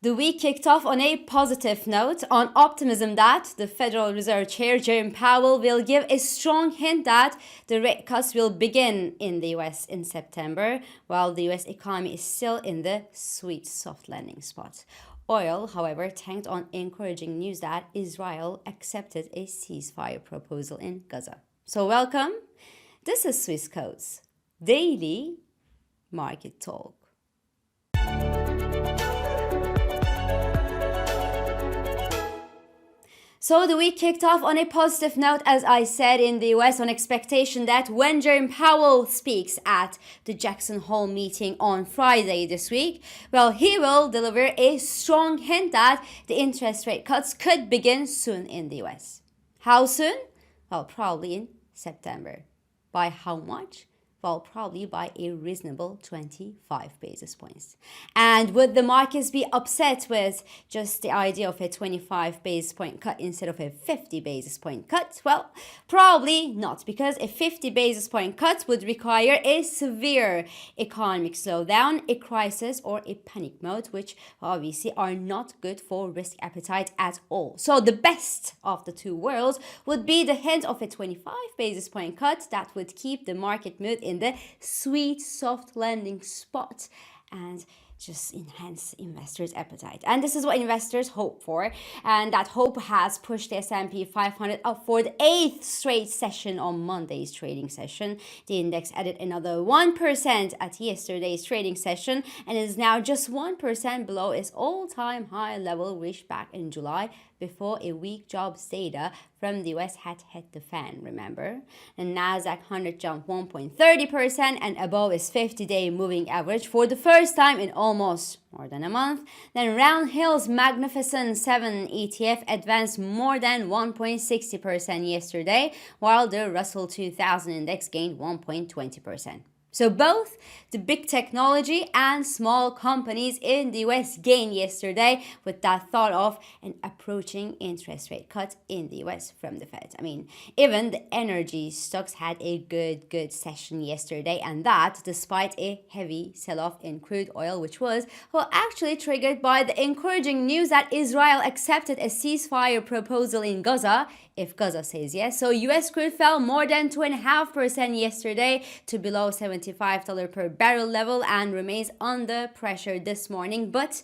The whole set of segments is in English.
The week kicked off on a positive note, on optimism that the Federal Reserve Chair Jerome Powell will give a strong hint that the rate cuts will begin in the US in September, while the US economy is still in the sweet soft landing spot. Oil, however, tanked on encouraging news that Israel accepted a ceasefire proposal in Gaza. So welcome. This is Swissquote's Daily Market Talk. So the week kicked off on a positive note, as I said, in the US, on expectation that when Jerome Powell speaks at the Jackson Hole meeting on Friday this week, well, he will deliver a strong hint that the interest rate cuts could begin soon in the US. How soon? Well, probably in September. By how much? Well, probably by a reasonable 25 basis points. And would the markets be upset with just the idea of a 25 basis point cut instead of a 50 basis point cut? Well, probably not, because a 50 basis point cut would require a severe economic slowdown, a crisis, or a panic mode, which obviously are not good for risk appetite at all. So the best of the two worlds would be the hint of a 25 basis point cut that would keep the market mood in the sweet soft landing spot and just enhance investors' appetite. And this is what investors hope for. And that hope has pushed the S&P 500 up for the 8th straight session on Monday's trading session. The index added another 1% at yesterday's trading session and is now just 1% below its all-time high level reached back in July, before a weak jobs data from the US had hit the fan, remember? The Nasdaq 100 jumped 1.30% and above its 50-day moving average for the first time in almost more than a month. Then Roundhill's Magnificent 7 ETF advanced more than 1.60% yesterday, while the Russell 2000 index gained 1.20%. So both the big technology and small companies in the US gained yesterday, with that thought of an approaching interest rate cut in the US from the Fed. I mean, even the energy stocks had a good session yesterday, and that despite a heavy sell-off in crude oil, which was, well, actually triggered by the encouraging news that Israel accepted a ceasefire proposal in Gaza, if Gaza says yes. So US crude fell more than 2.5% yesterday to below $75 per barrel level and remains under pressure this morning, but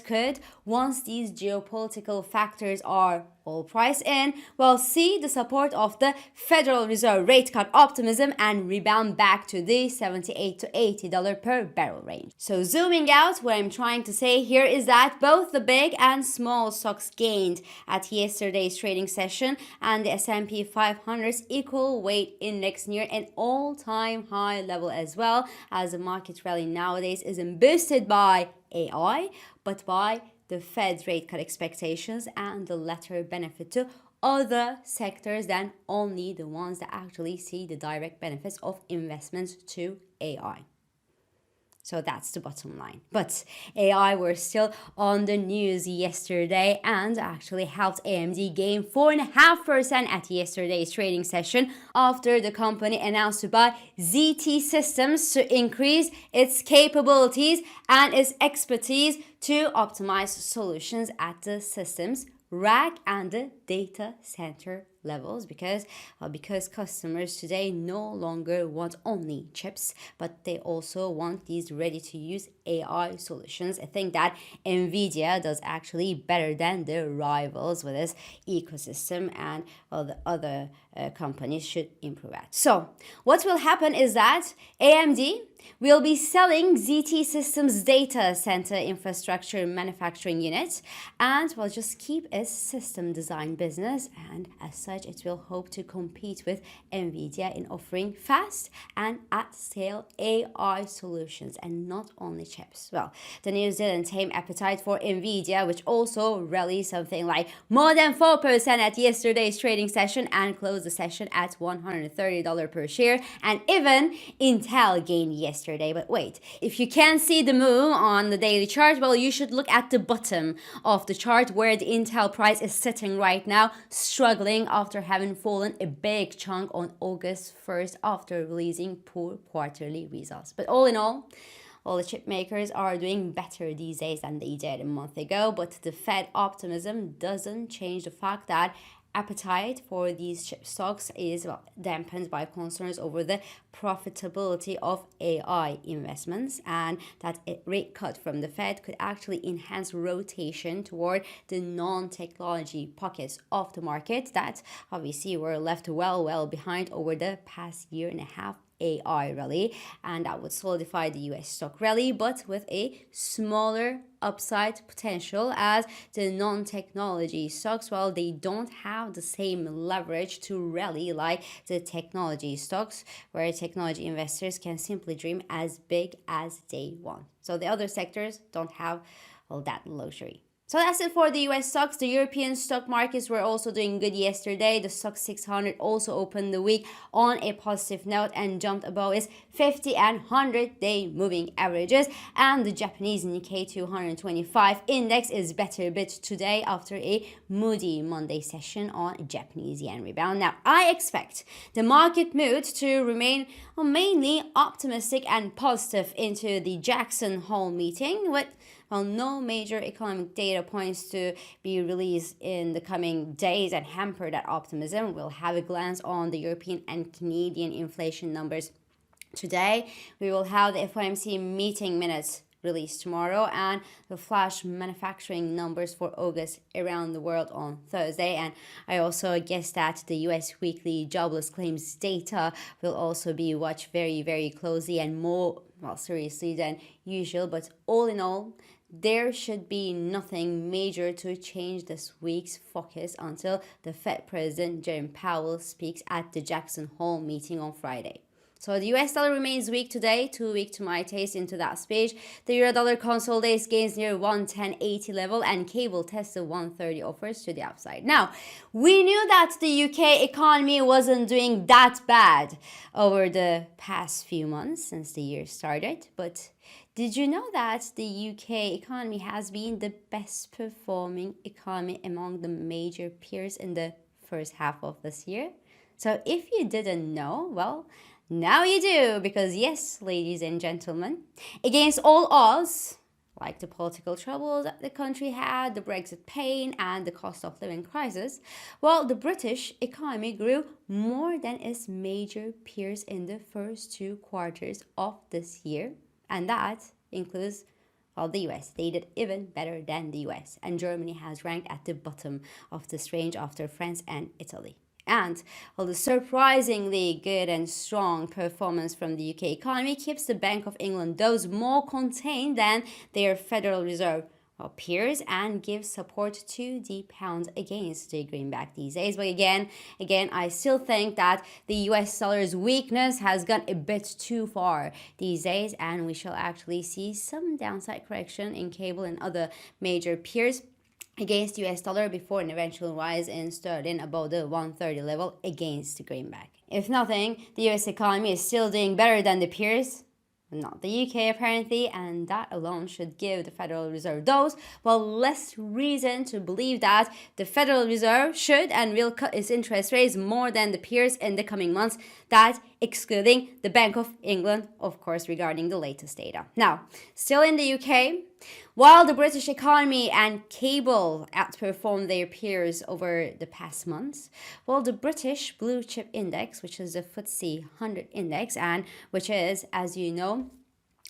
could, once these geopolitical factors are all priced in, well, see the support of the Federal Reserve rate cut optimism and rebound back to the $78 to $80 per barrel range. So zooming out, what I'm trying to say here is that both the big and small stocks gained at yesterday's trading session, and the S&P 500's equal weight index near an all-time high level, as well as the market rally nowadays isn't boosted by AI, but by the Fed's rate cut expectations, and the latter benefit to other sectors than only the ones that actually see the direct benefits of investments to AI. So that's the bottom line. But AI were still on the news yesterday and actually helped AMD gain 4.5% at yesterday's trading session after the company announced to buy ZT Systems to increase its capabilities and its expertise to optimize solutions at the systems rack and the data center levels, because customers today no longer want only chips, but they also want these ready-to-use AI solutions. I think that NVIDIA does actually better than their rivals with this ecosystem, and the other companies should improve at. So what will happen is that AMD will be selling ZT Systems data center infrastructure manufacturing unit, and will just keep its system design business, and as such it will hope to compete with NVIDIA in offering fast and at scale AI solutions and not only chips. Well, the news didn't tame appetite for NVIDIA, which also rallied something like more than 4% at yesterday's trading session and closed the session at $130 per share, and even Intel gained yesterday. But wait, if you can't see the move on the daily chart, well, you should look at the bottom of the chart where the Intel price is sitting right now, struggling after having fallen a big chunk on August 1st after releasing poor quarterly results. But all in all, Well, the chip makers are doing better these days than they did a month ago, but the Fed optimism doesn't change the fact that appetite for these chip stocks is dampened by concerns over the profitability of AI investments, and that a rate cut from the Fed could actually enhance rotation toward the non-technology pockets of the market that obviously were left well behind over the past year and a half AI rally, and that would solidify the US stock rally, but with a smaller upside potential as the non-technology stocks, while they don't have the same leverage to rally like the technology stocks, where technology investors can simply dream as big as they want. So the other sectors don't have all that luxury. So that's it for the US stocks. The European stock markets were also doing good yesterday. The STOXX 600 also opened the week on a positive note and jumped above its 50 and 100-day moving averages. And the Japanese Nikkei 225 index is better a bit today after a moody Monday session on Japanese yen rebound. Now, I expect the market mood to remain mainly optimistic and positive into the Jackson Hole meeting, with no major economic data points to be released in the coming days and hamper that optimism. We'll have a glance on the European and Canadian inflation numbers today. We will have the FOMC meeting minutes released tomorrow and the flash manufacturing numbers for August around the world on Thursday. And I also guess that the US weekly jobless claims data will also be watched very closely and more seriously than usual. But all in all, there should be nothing major to change this week's focus until the Fed President Jerome Powell speaks at the Jackson Hole meeting on Friday. So the US dollar remains weak today, too weak to my taste into that speech. The euro dollar consolidates gains near 110.80 level and cable tests the 130 offers to the upside. Now, we knew that the UK economy wasn't doing that bad over the past few months since the year started, but did you know that the UK economy has been the best performing economy among the major peers in the first half of this year? So if you didn't know, well, now you do, because yes, ladies and gentlemen, against all odds, like the political troubles that the country had, the Brexit pain, and the cost of living crisis, well, the British economy grew more than its major peers in the first 2 quarters of this year. And that includes the US. They did even better than the US. And Germany has ranked at the bottom of this range after France and Italy. And the surprisingly good and strong performance from the UK economy keeps the Bank of England those more contained than their Federal Reserve peers and gives support to the pound against the greenback these days. But again, I still think that the US dollar's weakness has gone a bit too far these days, and we shall actually see some downside correction in cable and other major peers against US dollar before an eventual rise in sterling above the 130 level against the greenback. If nothing, the US economy is still doing better than the peers, not the UK apparently, and that alone should give the Federal Reserve less reason to believe that the Federal Reserve should and will cut its interest rates more than the peers in the coming months, that excluding the Bank of England, of course, regarding the latest data. Now, still in the UK, while the British economy and cable outperformed their peers over the past months, the British Blue Chip Index, which is the FTSE 100 index, and which is, as you know,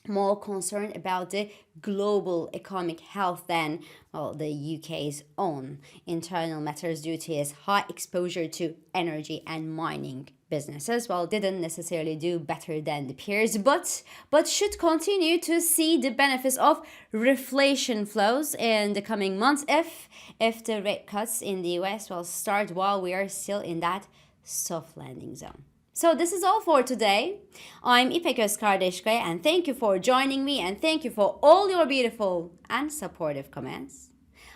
more concerned about the global economic health than the UK's own internal matters due to its high exposure to energy and mining businesses, didn't necessarily do better than the peers, but should continue to see the benefits of reflation flows in the coming months if the rate cuts in the US will start while we are still in that soft landing zone. So this is all for today. I'm İpek Özkardeşkaya, and thank you for joining me, and thank you for all your beautiful and supportive comments.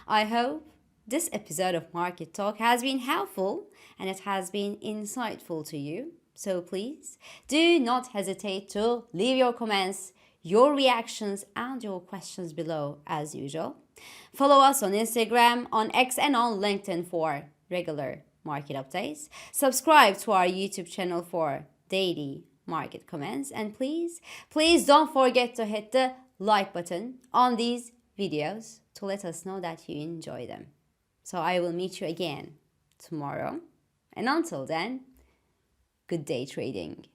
I hope this episode of Market Talk has been helpful and it has been insightful to you. So please do not hesitate to leave your comments, your reactions, and your questions below as usual. Follow us on Instagram, on X, and on LinkedIn for regular market updates. Subscribe to our YouTube channel for daily market comments. And please don't forget to hit the like button on these videos to let us know that you enjoy them. So I will meet you again tomorrow. And until then, good day trading.